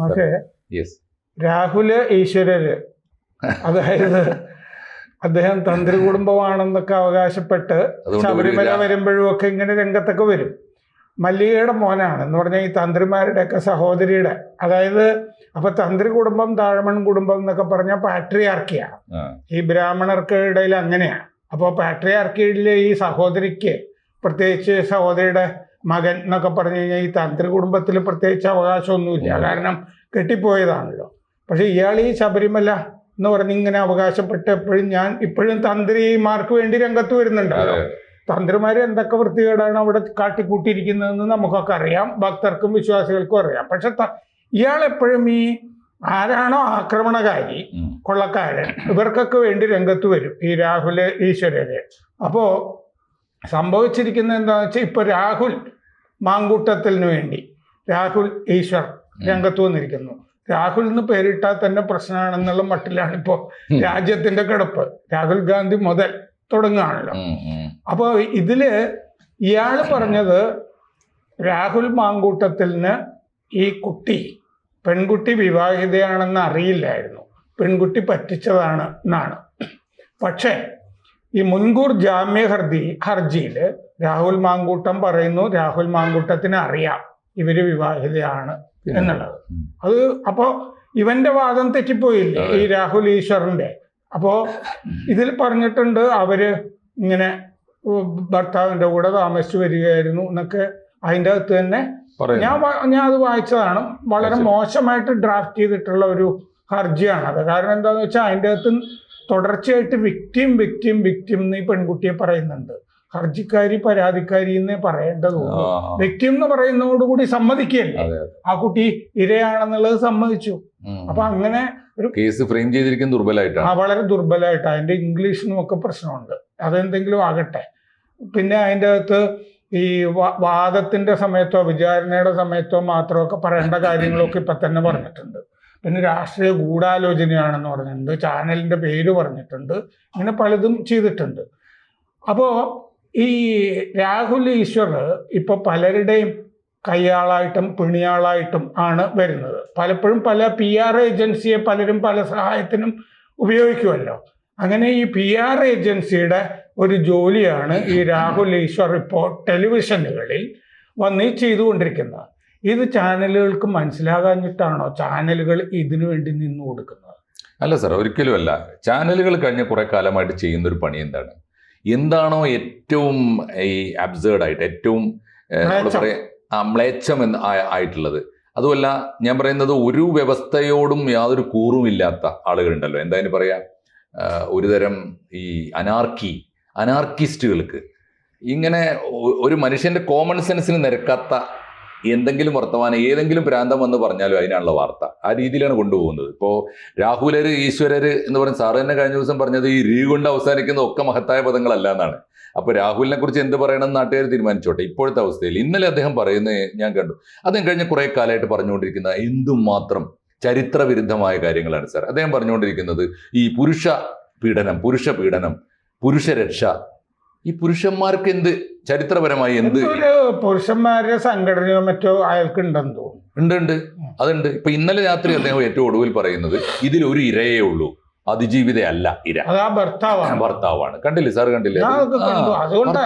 പക്ഷേ രാഹുല് ഈശ്വരര്, അതായത് അദ്ദേഹം തന്ത്രി കുടുംബമാണെന്നൊക്കെ അവകാശപ്പെട്ട് ശബരിമല വരുമ്പോഴും ഒക്കെ ഇങ്ങനെ രംഗത്തൊക്കെ വരും. മല്ലികയുടെ മോനാണ് എന്ന് പറഞ്ഞാൽ ഈ തന്ത്രിമാരുടെയൊക്കെ സഹോദരിയുടെ, അതായത് അപ്പൊ തന്ത്രി കുടുംബം താഴമൺ കുടുംബം എന്നൊക്കെ പറഞ്ഞാൽ പാട്രിയാർക്കിയാണ്. ഈ ബ്രാഹ്മണർക്ക് ഇടയിൽ അങ്ങനെയാണ്. അപ്പോൾ പാട്രിയാർക്കിയിലെ ഈ സഹോദരിക്ക്, പ്രത്യേകിച്ച് സഹോദരിയുടെ മകൻ എന്നൊക്കെ പറഞ്ഞു കഴിഞ്ഞാൽ ഈ തന്ത്രി കുടുംബത്തിൽ പ്രത്യേകിച്ച് അവകാശമൊന്നുമില്ല, കാരണം കെട്ടിപ്പോയതാണല്ലോ. പക്ഷെ ഇയാൾ ഈ ശബരിമല എന്ന് പറഞ്ഞ് ഇങ്ങനെ അവകാശപ്പെട്ട് ഇപ്പോഴും തന്ത്രിമാർക്ക് വേണ്ടി രംഗത്ത് വരുന്നുണ്ടല്ലോ. തന്ത്രിമാര് എന്തൊക്കെ വൃത്തികേടാണ് അവിടെ കാട്ടിക്കൂട്ടിയിരിക്കുന്നതെന്ന് നമുക്കൊക്കെ അറിയാം, ഭക്തർക്കും വിശ്വാസികൾക്കും അറിയാം. പക്ഷെ ഇയാൾ എപ്പോഴും ഈ ആരാണോ ആക്രമണകാരി, കൊള്ളക്കാരൻ, ഇവർക്കൊക്കെ വേണ്ടി രംഗത്ത് വരും, ഈ രാഹുല് ഈശ്വരര്. അപ്പോ സംഭവിച്ചിരിക്കുന്നത് എന്താണെന്ന് വെച്ചാൽ ഇപ്പൊ രാഹുൽ മാങ്കൂട്ടത്തിന് വേണ്ടി രാഹുൽ ഈശ്വർ രംഗത്ത് വന്നിരിക്കുന്നു. രാഹുൽ എന്ന് പേരിട്ടാൽ തന്നെ പ്രശ്നമാണെന്നുള്ള മട്ടിലാണ് ഇപ്പോ രാജ്യത്തിന്റെ കിടപ്പ്. രാഹുൽ ഗാന്ധി മുതൽ തുടങ്ങുകയാണല്ലോ. അപ്പൊ ഇതില് ഇയാള് പറഞ്ഞത് രാഹുൽ മാങ്കൂട്ടത്തിന് ഈ പെൺകുട്ടി വിവാഹിതയാണെന്ന് അറിയില്ലായിരുന്നു, പെൺകുട്ടി പറ്റിച്ചതാണ് എന്നാണ്. പക്ഷേ ഈ മുൻകൂർ ജാമ്യ ഹർജിയില് രാഹുൽ മാങ്കൂട്ടം പറയുന്നു രാഹുൽ മാങ്കൂട്ടത്തിന് അറിയാം ഇവര് വിവാഹിതയാണ് എന്നുള്ളത്. അത് അപ്പോ ഇവന്റെ വാദം തെറ്റിപ്പോയില്ലേ ഈ രാഹുൽ ഈശ്വറിന്റെ. അപ്പോ ഇതിൽ പറഞ്ഞിട്ടുണ്ട് അവര് ഇങ്ങനെ ഭർത്താവിന്റെ കൂടെ താമസിച്ചു വരികയായിരുന്നു എന്നൊക്കെ. അതിൻ്റെ അകത്ത് തന്നെ ഞാൻ അത് വായിച്ചതാണ്. വളരെ മോശമായിട്ട് ഡ്രാഫ്റ്റ് ചെയ്തിട്ടുള്ള ഒരു ഹർജിയാണത്. കാരണം എന്താന്ന് വെച്ചാൽ അതിൻ്റെ അകത്ത് തുടർച്ചയായിട്ട് വിക്ടിം എന്ന് ഈ പെൺകുട്ടിയെ പറയുന്നുണ്ട്. ഹർജിക്കാരി പരാതിക്കാരി എന്നേ പറയേണ്ടതുള്ളൂ. വിക്ടിം എന്ന് പറയുന്നതോടുകൂടി സമ്മതിക്കല്ലേ, ആ കുട്ടി ഇരയാണെന്നുള്ളത് സമ്മതിച്ചു. അപ്പൊ അങ്ങനെ ഒരു കേസ് ഫ്രെയിം ചെയ്തിരിക്കുന്ന ദുർബലമായിട്ടാണ്, വളരെ ദുർബലമായിട്ടാണ്. അതിന്റെ ഇംഗ്ലീഷിനും ഒക്കെ പ്രശ്നമുണ്ട്, അതെന്തെങ്കിലും ആകട്ടെ. പിന്നെ അതിൻ്റെ അകത്ത് ഈ വാദത്തിന്റെ സമയത്തോ വിചാരണയുടെ സമയത്തോ മാത്രമൊക്കെ പറയേണ്ട കാര്യങ്ങളൊക്കെ ഇപ്പൊ തന്നെ പറഞ്ഞിട്ടുണ്ട്. പിന്നെ രാഷ്ട്രീയ ഗൂഢാലോചനയാണെന്ന് പറഞ്ഞിട്ടുണ്ട്, ചാനലിന്റെ പേര് പറഞ്ഞിട്ടുണ്ട്, ഇങ്ങനെ പലതും ചെയ്തിട്ടുണ്ട്. അപ്പോ ഈ രാഹുൽ ഈശ്വർ ഇപ്പൊ പലരുടെയും കയ്യാളായിട്ടും പിണിയാളായിട്ടും ആണ് വരുന്നത്. പലപ്പോഴും പല PR ഏജൻസിയെ പലരും പല സഹായത്തിനും ഉപയോഗിക്കുമല്ലോ. അങ്ങനെ ഈ PR ഏജൻസിയുടെ ഒരു ജോലിയാണ് ഈ രാഹുൽ ഈശ്വർ ഇപ്പോൾ ടെലിവിഷനുകളിൽ വന്ന് ചെയ്തുകൊണ്ടിരിക്കുന്നത്. ഇത് ചാനലുകൾക്ക് മനസ്സിലാകാഞ്ഞിട്ടാണോ ചാനലുകൾ ഇതിനു വേണ്ടി നിന്നു കൊടുക്കുന്നത്? അല്ല സാർ, ഒരിക്കലും അല്ല. ചാനലുകൾ കഴിഞ്ഞ കുറെ കാലമായിട്ട് ചെയ്യുന്നൊരു പണി എന്താണോ ഏറ്റവും ഈ അബ്സേർഡായിട്ട്, ഏറ്റവും മ്ലേച്ഛം ആയിട്ടുള്ളത്, അതുമല്ല ഞാൻ പറയുന്നത് ഒരു വ്യവസ്ഥയോടും യാതൊരു കൂറുമില്ലാത്ത ആളുകളുണ്ടല്ലോ, എന്തായാലും പറയാ, ഒരുതരം ഈ അനാർക്കിസ്റ്റുകൾക്ക് ഇങ്ങനെ ഒരു മനുഷ്യന്റെ കോമൺ സെൻസിന് നിരക്കാത്ത എന്തെങ്കിലും വർത്തമാനം ഏതെങ്കിലും പ്രാന്തം വന്ന് പറഞ്ഞാലും അതിനുള്ള വാർത്ത ആ രീതിയിലാണ് കൊണ്ടുപോകുന്നത്. ഇപ്പോൾ രാഹുലര് ഈശ്വരര് എന്ന് പറയുന്ന സാറ് തന്നെ കഴിഞ്ഞ ദിവസം പറഞ്ഞത് ഈ രീ കൊണ്ട് അവസാനിക്കുന്ന ഒക്കെ മഹത്തായ പദങ്ങളല്ല എന്നാണ്. അപ്പോൾ രാഹുലിനെ കുറിച്ച് എന്ത് പറയണമെന്ന് നാട്ടുകാർ തീരുമാനിച്ചോട്ടെ. ഇപ്പോഴത്തെ അവസ്ഥയിൽ ഇന്നലെ അദ്ദേഹം പറയുന്നത് ഞാൻ കണ്ടു. അദ്ദേഹം കഴിഞ്ഞ കുറേ കാലമായിട്ട് പറഞ്ഞുകൊണ്ടിരിക്കുന്ന എന്തുമാത്രം ചരിത്ര വിരുദ്ധമായ കാര്യങ്ങളാണ് സാർ. അദ്ദേഹം പറഞ്ഞുകൊണ്ടിരിക്കുന്നത് ഈ പുരുഷ പീഡനം, പുരുഷരക്ഷ, ഈ പുരുഷന്മാർക്ക് എന്ത് ചരിത്രപരമായി എന്ത് പുരുഷന്മാരുടെ സംഘടനയോ മറ്റോ അയാൾക്ക് ഉണ്ടെന്ന് തോന്നുന്നു. ഉണ്ട്, അതുണ്ട്. ഇപ്പൊ ഇന്നലെ രാത്രി അദ്ദേഹം ഏറ്റവും ഒടുവിൽ പറയുന്നത് ഇതിലൊരു ഇരയേ ഉള്ളൂ, അതിജീവിതയല്ല ഇര, ഭർത്താവാണ്. കണ്ടില്ലേ സാർ, കണ്ടില്ലേ? അതുകൊണ്ട്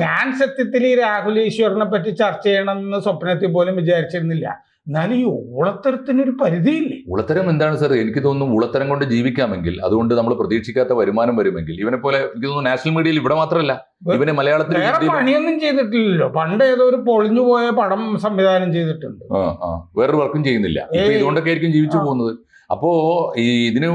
ഞാൻ സത്യത്തിൽ ഈ രാഹുൽ ഈശ്വറിനെ പറ്റി ചർച്ച ചെയ്യണമെന്ന് സ്വപ്നത്തിൽ പോലും വിചാരിച്ചിരുന്നില്ല. എന്നാലും ഈ ഊളത്തരത്തിനൊരു പരിധിയില്ലേ? ഊളത്തരം എന്താണ് സാർ? എനിക്ക് തോന്നുന്നു ഊളത്തരം കൊണ്ട് ജീവിക്കാമെങ്കിൽ, അതുകൊണ്ട് നമ്മൾ പ്രതീക്ഷിക്കാത്ത വരുമാനം വരുമെങ്കിൽ, ഇവനെ പോലെ എനിക്ക് തോന്നുന്നു നാഷണൽ മീഡിയയിൽ ഇവിടെ മാത്രമല്ല, ഇവനെ മലയാളത്തിൽ പണിയൊന്നും ചെയ്തിട്ടില്ലല്ലോ. പണ്ട് ഏതോ ഒരു പൊളിഞ്ഞു പോയ പടം സംവിധാനം ചെയ്തിട്ടുണ്ട്, വേറൊരു വർക്കും ചെയ്യുന്നില്ല. ഇതുകൊണ്ടൊക്കെ ആയിരിക്കും ജീവിച്ചു പോകുന്നത്. അപ്പോ ഇതിന്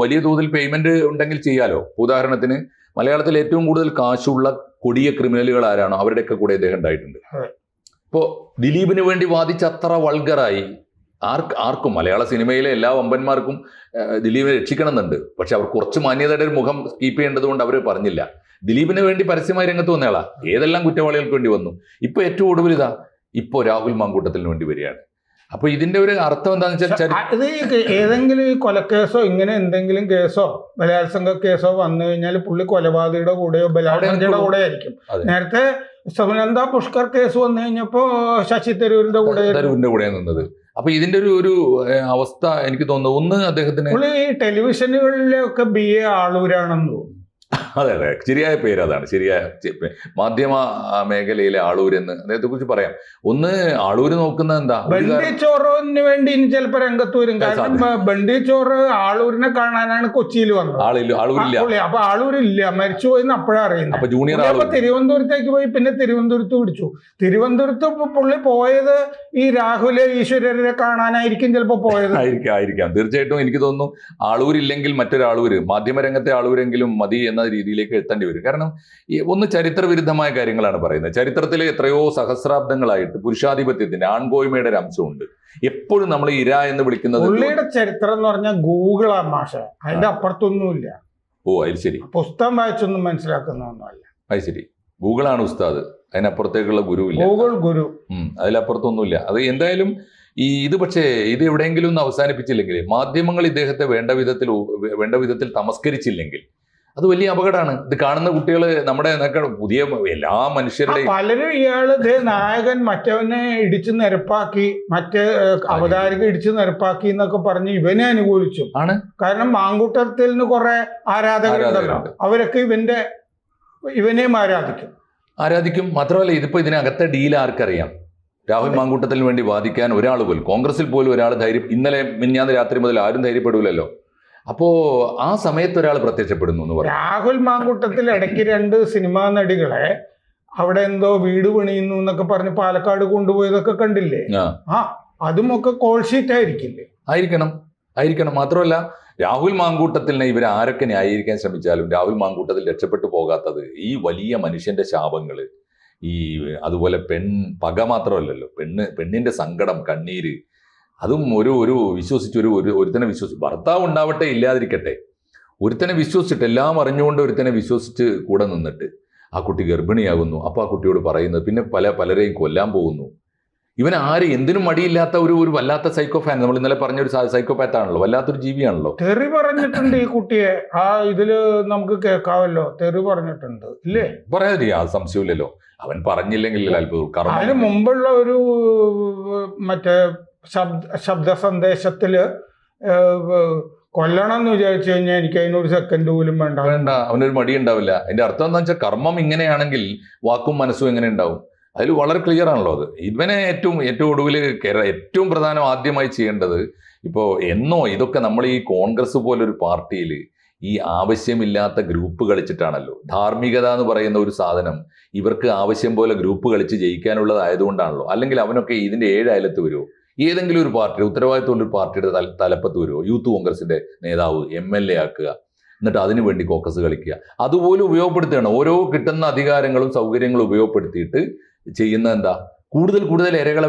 വലിയ തോതിൽ പേയ്മെന്റ് ഉണ്ടെങ്കിൽ ചെയ്യാലോ. ഉദാഹരണത്തിന് മലയാളത്തിൽ ഏറ്റവും കൂടുതൽ കാശുള്ള കൊടിയ ക്രിമിനലുകൾ ആരാണോ അവരുടെയൊക്കെ കൂടെ ഇദ്ദേഹം ഉണ്ടായിട്ടുണ്ട്. ഇപ്പോൾ ദിലീപിന് വേണ്ടി വാദിച്ച അത്ര വൾഗറായി ആർക്കും മലയാള സിനിമയിലെ എല്ലാ വമ്പന്മാർക്കും ദിലീപിനെ രക്ഷിക്കണം എന്നുണ്ട്. പക്ഷെ അവർ കുറച്ച് മാന്യതയുടെ ഒരു മുഖം കീപ്പ് ചെയ്യേണ്ടത് കൊണ്ട് അവർ പറഞ്ഞില്ല. ദിലീപിന് വേണ്ടി പരസ്യമായി രംഗത്ത് വന്നയാളാ, ഏതെല്ലാം കുറ്റവാളികൾക്ക് വേണ്ടി വന്നു. ഇപ്പൊ ഏറ്റവും ഒടുവിൽ ഇപ്പോൾ രാഹുൽ മാങ്കൂട്ടത്തിന് വേണ്ടി വരികയാണ്. അപ്പൊ ഇതിന്റെ ഒരു അർത്ഥം എന്താണെന്ന് വെച്ചാൽ, ഇത് ഏതെങ്കിലും കൊലക്കേസോ ഇങ്ങനെ എന്തെങ്കിലും കേസോ ബലാത്സംഗ കേസോ വന്നു കഴിഞ്ഞാൽ പുള്ളി കൊലപാതകയുടെ കൂടെയോ ബലാത്സംഗയുടെ കൂടെ ആയിരിക്കും. നേരത്തെ സുനന്ദ പുഷ്കർ കേസ് വന്നു കഴിഞ്ഞപ്പോ ശശി തരൂരിന്റെ കൂടെ നിന്നത്. അപ്പൊ ഇതിന്റെ ഒരു അവസ്ഥ എനിക്ക് തോന്നുന്നു, ഒന്ന് അദ്ദേഹത്തിന് ഈ ടെലിവിഷനുകളിലൊക്കെ BA ആളൂരാണെന്ന് തോന്നുന്നു. അതെ, ശരിയായ പേര് അതാണ്, ശരിയായ മാധ്യമ മേഖലയിലെ ആളൂർ എന്ന് അദ്ദേഹത്തെ കുറിച്ച് പറയാം. ഒന്ന്, ആളൂര് നോക്കുന്നത് എന്താ, ബണ്ടി ചോറിന് വേണ്ടി ഇനി ചിലപ്പോ രംഗത്ത് വരും. കാരണം ബണ്ടി ചോറ് ആളൂരിനെ കാണാനാണ് കൊച്ചിയിൽ വന്നത്. ആളൂരില്ല, അപ്പൊ ആളൂരില്ല, മരിച്ചുപോയെന്ന് അപ്പോഴാണ് അറിയുന്നത്. അപ്പൊ ജൂനിയർ അപ്പൊ തിരുവനന്തപുരത്തേക്ക് പോയി, പിന്നെ തിരുവനന്തപുരത്ത് പിടിച്ചു. തിരുവനന്തപുരത്ത് പുള്ളി പോയത് ഈ രാഹുല് ഈശ്വരരെ കാണാനായിരിക്കും ചിലപ്പോ പോയത്. ആയിരിക്കാം തീർച്ചയായിട്ടും. എനിക്ക് തോന്നുന്നു ആളൂരില്ലെങ്കിൽ മറ്റൊരാളൂര്, മാധ്യമരംഗത്തെ ആളൂരെങ്കിലും മതി എന്ന രീതിയിലേക്ക് എത്തേണ്ടി വരും. കാരണം ഒന്ന് ചരിത്ര വിരുദ്ധമായ കാര്യങ്ങളാണ് പറയുന്നത്. ചരിത്രത്തിൽ എത്രയോ സഹസ്രാബ്ദങ്ങളായിട്ട് പുരുഷാധിപത്യത്തിന്റെ, ആൺകോയ്മയുടെ ഒരു അംശമുണ്ട്. എപ്പോഴും നമ്മൾ ഇര എന്ന് വിളിക്കുന്നത്. പുള്ളിയുടെ ചരിത്രം എന്ന് പറഞ്ഞാൽ ഗൂഗിളാ മാഷ, അതിന്റെ അപ്പുറത്തൊന്നുമില്ല. അത് ശരി. പുസ്തകം വായിച്ചൊന്നും മനസ്സിലാക്കുന്ന ഒന്നുമല്ല. അത് ശരി, ഗൂഗിളാണ് ഉസ്താദ്, അതിനപ്പുറത്തേക്കുള്ള ഗുരുവില്ല. ഗൂഗിൾ ഗുരു, അതിലപ്പുറത്തൊന്നുമില്ല. അത് എന്തായാലും ഇത് പക്ഷേ ഇത് എവിടെയെങ്കിലും ഒന്ന് അവസാനിപ്പിച്ചില്ലെങ്കിൽ, മാധ്യമങ്ങൾ ഇദ്ദേഹത്തെ വേണ്ട വിധത്തിൽ തമസ്കരിച്ചില്ലെങ്കിൽ അത് വലിയ അപകടമാണ്. ഇത് കാണുന്ന കുട്ടികൾ, നമ്മുടെ പുതിയ എല്ലാ മനുഷ്യരുടെയും പലരും ഇയാള് നായകൻ മറ്റവനെ ഇടിച്ചു നിരപ്പാക്കി, മറ്റേ അവതാരിക ഇടിച്ചു നിരപ്പാക്കി എന്നൊക്കെ പറഞ്ഞ് ഇവനെ അനുകൂലിച്ചു ആണ്. കാരണം മാങ്കൂട്ടത്തിൽ നിന്ന് കുറെ ആരാധകരുണ്ടല്ലോ, അവരൊക്കെ ഇവനെയും ആരാധിക്കും. മാത്രമല്ല, ഇതിപ്പോ ഇതിനകത്തെ ഡീൽ ആർക്കറിയാം? രാഹുൽ മാങ്കൂട്ടത്തിന് വേണ്ടി വാദിക്കാൻ ഒരാൾ പോലും, കോൺഗ്രസിൽ പോലും ഒരാൾ ഇന്നലെ മിഞ്ഞാന്ന് രാത്രി മുതൽ ആരും ധൈര്യപ്പെടൂലല്ലോ. അപ്പോ ആ സമയത്ത് ഒരാൾ പ്രത്യക്ഷപ്പെടുന്നു എന്ന് പറഞ്ഞു. രാഹുൽ മാങ്കൂട്ടത്തിൽ ഇടയ്ക്ക് 2 സിനിമാ നടികളെ അവിടെ എന്തോ വീട് പണിയുന്നു എന്നൊക്കെ പറഞ്ഞ് പാലക്കാട് കൊണ്ടുപോയതൊക്കെ കണ്ടില്ലേ? അതുമൊക്കെ കോൾ ഷീറ്റ് ആയിരിക്കില്ലേ? ആയിരിക്കണം. മാത്രമല്ല, രാഹുൽ മാങ്കൂട്ടത്തിനെ ഇവർ ആരൊക്കെ ന്യായീകരിക്കാൻ ശ്രമിച്ചാലും രാഹുൽ മാങ്കൂട്ടത്തിൽ രക്ഷപ്പെട്ടു പോകാത്തത് ഈ വലിയ മനുഷ്യന്റെ ശാപങ്ങള്, അതുപോലെ പക മാത്രമല്ലല്ലോ, പെണ്ണിന്റെ സങ്കടം, കണ്ണീര്, അതും ഒരുത്തനെ വിശ്വസിച്ച്, ഭർത്താവ് ഉണ്ടാവട്ടെ ഇല്ലാതിരിക്കട്ടെ, ഒരുത്തനെ വിശ്വസിച്ചിട്ട്, എല്ലാം അറിഞ്ഞുകൊണ്ട് ഒരുത്തനെ വിശ്വസിച്ച് കൂടെ നിന്നിട്ട് ആ കുട്ടി ഗർഭിണിയാകുന്നു. അപ്പോൾ ആ കുട്ടിയോട് പറയുന്നത്, പിന്നെ പലരെയും കൊല്ലാൻ പോകുന്നു. ഇവൻ എന്തിനും മടിയില്ലാത്ത ഒരു വല്ലാത്ത സൈക്കോഫാൻ. നമ്മൾ ഇന്നലെ പറഞ്ഞൊരു സൈക്കോപാത്ത് ആണല്ലോ, വല്ലാത്തൊരു ജീവിയാണല്ലോ. തെറി പറഞ്ഞിട്ടുണ്ട് ഈ കുട്ടിയെ. ഇതില് നമുക്ക് കേൾക്കാവല്ലോ, തെറി പറഞ്ഞിട്ടുണ്ട് ഇല്ലേ? പറയാതിരി, ആ സംശയമില്ലല്ലോ. അവൻ പറഞ്ഞില്ലെങ്കിൽ അത്ഭുതം. അതിന് മുമ്പുള്ള ഒരു മറ്റേ ശബ്ദ സന്ദേശത്തില് കൊല്ലണം എന്ന് വിചാരിച്ചു കഴിഞ്ഞാൽ എനിക്ക് അതിനൊരു സെക്കൻഡ് പോലും വേണ്ട. അവനൊരു മടി ഉണ്ടാവില്ല. അതിന്റെ അർത്ഥം എന്താ വെച്ചാൽ, കർമ്മം ഇങ്ങനെയാണെങ്കിൽ വാക്കും മനസ്സും എങ്ങനെ ഉണ്ടാവും? അതിൽ വളരെ ക്ലിയർ ആണല്ലോ അത്. ഇവനെ ഏറ്റവും ഒടുവിൽ ഏറ്റവും പ്രധാനം ആദ്യമായി ചെയ്യേണ്ടത്, ഇപ്പോൾ ഇതൊക്കെ നമ്മൾ ഈ കോൺഗ്രസ് പോലൊരു പാർട്ടിയിൽ ഈ ആവശ്യമില്ലാത്ത ഗ്രൂപ്പ് കളിച്ചിട്ടാണല്ലോ. ധാർമ്മികത എന്ന് പറയുന്ന ഒരു സാധനം ഇവർക്ക് ആവശ്യം പോലെ ഗ്രൂപ്പ് കളിച്ച് ജയിക്കാനുള്ളതായതുകൊണ്ടാണല്ലോ. അല്ലെങ്കിൽ അവനൊക്കെ ഇതിന്റെ 7 അയലത്ത് വരുമോ? ഏതെങ്കിലും ഒരു പാർട്ടി, ഉത്തരവാദിത്തമുള്ള ഒരു പാർട്ടിയുടെ തലപ്പത്ത് വരുമോ? യൂത്ത് കോൺഗ്രസിന്റെ നേതാവ് MLA ആക്കുക, എന്നിട്ട് അതിനു വേണ്ടി കോക്കസ് കളിക്കുക. അതുപോലെ ഉപയോഗപ്പെടുത്തുകയാണ്. ഓരോ കിട്ടുന്ന അധികാരങ്ങളും സൗകര്യങ്ങളും ഉപയോഗപ്പെടുത്തിയിട്ട് ചെയ്യുന്ന എന്താ, കൂടുതൽ ഇരകളെ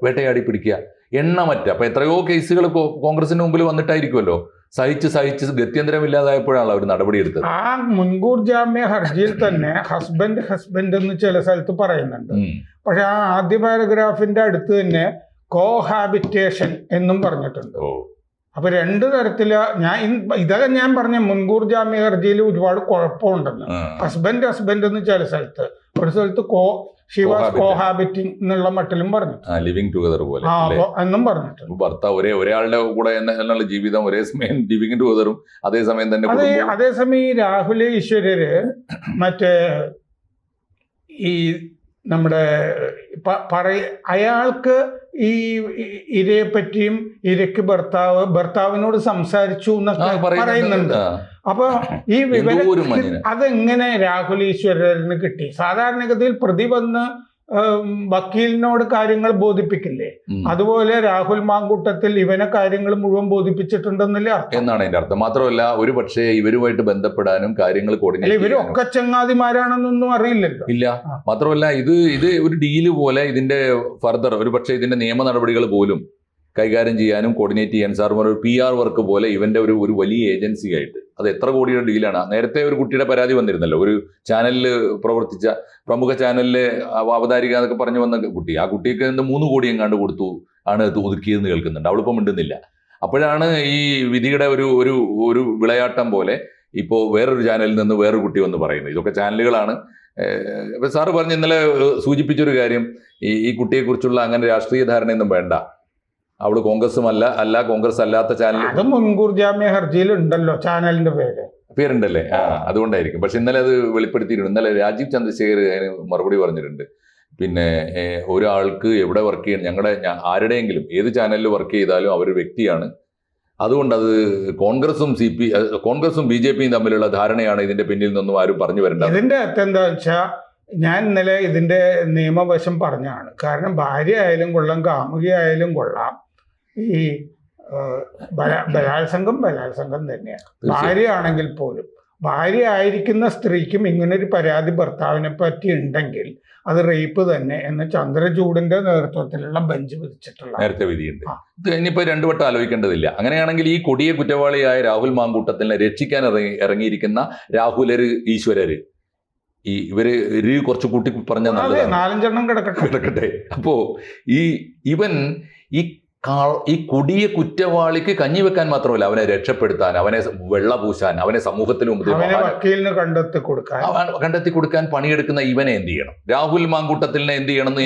വേട്ടയാടി പിടിക്കുക, എണ്ണമറ്റ. അപ്പൊ എത്രയോ കേസുകൾ കോൺഗ്രസിന് മുമ്പിൽ വന്നിട്ടായിരിക്കുമല്ലോ. സഹിച്ച് ഗത്യന്തരമില്ലാതായപ്പോഴാണ് അവർ നടപടിയെടുത്തത്. ആ മുൻകൂർ ജാമ്യ ഹർജിയിൽ തന്നെ ഹസ്ബൻഡ് എന്ന് ചില സ്ഥലത്ത് പറയുന്നുണ്ട്. പക്ഷെ ആ ആദ്യ പാരഗ്രാഫിന്റെ അടുത്ത് തന്നെ കോഹാബിറ്റേഷൻ എന്നും പറഞ്ഞിട്ടുണ്ട്. അപ്പൊ 2 തരത്തില് ഇതൊക്കെ ഞാൻ പറഞ്ഞ മുൻകൂർ ജാമ്യ ഹർജിയിൽ ഒരുപാട് കുഴപ്പമുണ്ടെന്ന്. ഹസ്ബൻഡ് എന്ന് ചില സ്ഥലത്ത്, ഒരു സ്ഥലത്ത് കോഹാബിറ്റിംഗ് എന്നുള്ള മട്ടിലും പറഞ്ഞു, ലിവിംഗ് ടുഗദർ പോലെ എന്നും പറഞ്ഞിട്ടുണ്ട്. ഭർത്താവ് ഒരാളുടെ കൂടെ എന്നുള്ള ജീവിതം, ഒരേ സമയം ലിവിംഗ് ടുഗദറും അതേസമയം തന്നെ. അതേസമയം ഈ രാഹുൽ ഈശ്വരര് മറ്റേ ഈ നമ്മുടെ അയാൾക്ക് ഈ ഇരയെ പറ്റിയും ഇരയ്ക്ക് ഭർത്താവിനോട് സംസാരിച്ചു എന്നൊക്കെ പറയുന്നുണ്ട്. അപ്പൊ ഈ വിവരം അതെങ്ങനെ രാഹുൽ ഈശ്വരന് കിട്ടി? സാധാരണഗതിയിൽ പ്രതി വന്ന് വക്കീലിനോട് കാര്യങ്ങൾ ബോധിപ്പിക്കില്ലേ? അതുപോലെ രാഹുൽ മാങ്കൂട്ടത്തിൽ ഇവനെ കാര്യങ്ങൾ മുഴുവൻ ബോധിപ്പിച്ചിട്ടുണ്ടെന്നല്ലേ എന്നാണ് അതിന്റെ അർത്ഥം. മാത്രമല്ല, ഒരു പക്ഷേ ഇവരുമായിട്ട് ബന്ധപ്പെടാനും കാര്യങ്ങൾ കോർഡിനേറ്റ്, ഇവരൊക്കെ ചങ്ങാതിമാരാണെന്നൊന്നും അറിയില്ലല്ലോ. ഇല്ല. മാത്രമല്ല, ഇത് ഒരു ഡീല് പോലെ ഇതിന്റെ ഫർദർ ഒരു പക്ഷേ ഇതിന്റെ നിയമ നടപടികൾ പോലും കൈകാര്യം ചെയ്യാനും കോർഡിനേറ്റ് ചെയ്യാൻ സാർ ഒരു PR വർക്ക് പോലെ ഇവന്റെ ഒരു വലിയ ഏജൻസി ആയിട്ട്. അത് എത്ര കോടിയുടെ ഡീലാണ്? നേരത്തെ ഒരു കുട്ടിയുടെ പരാതി വന്നിരുന്നല്ലോ, ഒരു ചാനലിൽ പ്രവർത്തിച്ച പ്രമുഖ ചാനലിലെ അവതാരിക എന്നൊക്കെ പറഞ്ഞു വന്ന കുട്ടി. ആ കുട്ടിക്ക് 3 കോടി എങ്ങാണ്ട് കൊടുത്തു ആണ് ഒതുക്കിയതെന്ന് കേൾക്കുന്നുണ്ട്. അവളിപ്പോൾ മിണ്ടുന്നില്ല. അപ്പോഴാണ് ഈ വിധിയുടെ ഒരു വിളയാട്ടം പോലെ ഇപ്പോൾ വേറൊരു ചാനലിൽ നിന്ന് വേറൊരു കുട്ടി വന്ന് പറയുന്നത്. ഇതൊക്കെ ചാനലുകളാണ്. സാറ് പറഞ്ഞ് ഇന്നലെ സൂചിപ്പിച്ചൊരു കാര്യം, ഈ കുട്ടിയെക്കുറിച്ചുള്ള അങ്ങനെ രാഷ്ട്രീയ ധാരണയൊന്നും വേണ്ട. അവള് കോൺഗ്രസും അല്ല കോൺഗ്രസ് അല്ലാത്ത ചാനൽ അത് മുൻകൂർ ജാമ്യ ഹർജിയിൽ ഉണ്ടല്ലോ ചാനലിന്റെ പേരുണ്ടല്ലേ. അതുകൊണ്ടായിരിക്കും. പക്ഷെ ഇന്നലെ അത് വെളിപ്പെടുത്തിയിട്ടുണ്ട്. ഇന്നലെ രാജീവ് ചന്ദ്രശേഖർ അതിന് മറുപടി പറഞ്ഞിട്ടുണ്ട്. പിന്നെ ഒരാൾക്ക് എവിടെ വർക്ക് ചെയ്യണം, ആരുടെയെങ്കിലും ഏത് ചാനലിൽ വർക്ക് ചെയ്താലും അവർ വ്യക്തിയാണ്. അതുകൊണ്ട് അത് കോൺഗ്രസും BJPയും തമ്മിലുള്ള ധാരണയാണ് ഇതിന്റെ പിന്നിൽ നിന്നും ആരും പറഞ്ഞു വരേണ്ടത്. ഇതിന്റെ അർത്ഥം എന്താ വെച്ചാൽ ഞാൻ ഇന്നലെ ഇതിന്റെ നിയമവശം പറഞ്ഞാണ്. കാരണം ഭാര്യ ആയാലും കൊള്ളാം, കാമുകി ആയാലും കൊള്ളാം, ഈ ബലാത്സംഗം തന്നെയാണ്. ഭാര്യ ആണെങ്കിൽ പോലും ഭാര്യ ആയിരിക്കുന്ന സ്ത്രീക്കും ഇങ്ങനൊരു പരാതി ഭർത്താവിനെ പറ്റി ഉണ്ടെങ്കിൽ അത് റേപ്പ് തന്നെ എന്ന് ചന്ദ്രചൂഡിന്റെ നേതൃത്വത്തിലുള്ള ബെഞ്ച് വിധിച്ചിട്ടുള്ള നേരത്തെ വിധിയുണ്ട്. ഇത് ഇനിയിപ്പോ രണ്ടു വട്ടം ആലോചിക്കേണ്ടതില്ല. അങ്ങനെയാണെങ്കിൽ ഈ കൊടിയ കുറ്റവാളിയായ രാഹുൽ മാങ്കൂട്ടത്തിനെ രക്ഷിക്കാൻ ഇറങ്ങിയിരിക്കുന്ന രാഹുലര്, ഈശ്വരര്, ഇവര് കുറച്ച് കൂട്ടി പറഞ്ഞ നാലഞ്ചെണ്ണം കിടക്കട്ടെ. അപ്പോ ഈ കൊടിയ കുറ്റവാളിക്ക് കഞ്ഞി വെക്കാൻ മാത്രമല്ല, അവനെ രക്ഷപ്പെടുത്താൻ, അവനെ വെള്ള പൂശാൻ, അവനെ സമൂഹത്തിന് മുമ്പ് കണ്ടെത്തി കൊടുക്കാൻ പണിയെടുക്കുന്ന ഇവനെ എന്ത് ചെയ്യണം? രാഹുൽ മാങ്കൂട്ടത്തിനെ എന്ത് ചെയ്യണം?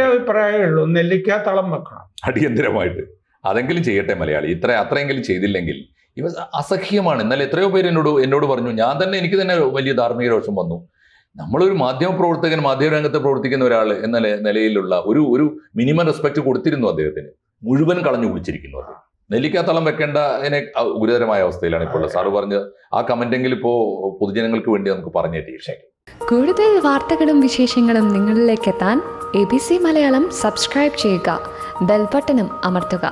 അഭിപ്രായമുള്ളൂ, നെല്ലിക്കാത്തളം വെക്കണം അടിയന്തരമായിട്ട്. അതെങ്കിലും ചെയ്യട്ടെ മലയാളി. അത്രയെങ്കിലും ചെയ്തില്ലെങ്കിൽ ഇവ അസഹ്യമാണ്. ഇന്നലെ എത്രയോ പേര് എന്നോട് പറഞ്ഞു. എനിക്ക് തന്നെ വലിയ ധാർമ്മിക രോഷം വന്നു. നമ്മളൊരു മാധ്യമപ്രവർത്തകൻ, മാധ്യമരംഗത്ത് പ്രവർത്തിക്കുന്ന ഒരാൾ എന്ന നിലയിലുള്ള ഒരു മിനിമം റെസ്പെക്ട് കൊടുത്തിരുന്നു അദ്ദേഹത്തിന്. മുഴുവൻ കളഞ്ഞു കുളിച്ചിരിക്കുന്നു. അത് നെല്ലിക്കാത്തളം വെക്കേണ്ടതിനെ ഗുരുതരമായ അവസ്ഥയിലാണ് ഇപ്പോൾ. സാറ് പറഞ്ഞ ആ കമന്റെങ്കിലും ഇപ്പോൾ പൊതുജനങ്ങൾക്ക് വേണ്ടി നമുക്ക് പറഞ്ഞു തരും. കൂടുതൽ വാർത്തകളും വിശേഷങ്ങളും നിങ്ങളിലേക്ക് എത്താൻ ABC മലയാളം സബ്സ്ക്രൈബ് ചെയ്യുക, ബെൽബട്ടനും അമർത്തുക.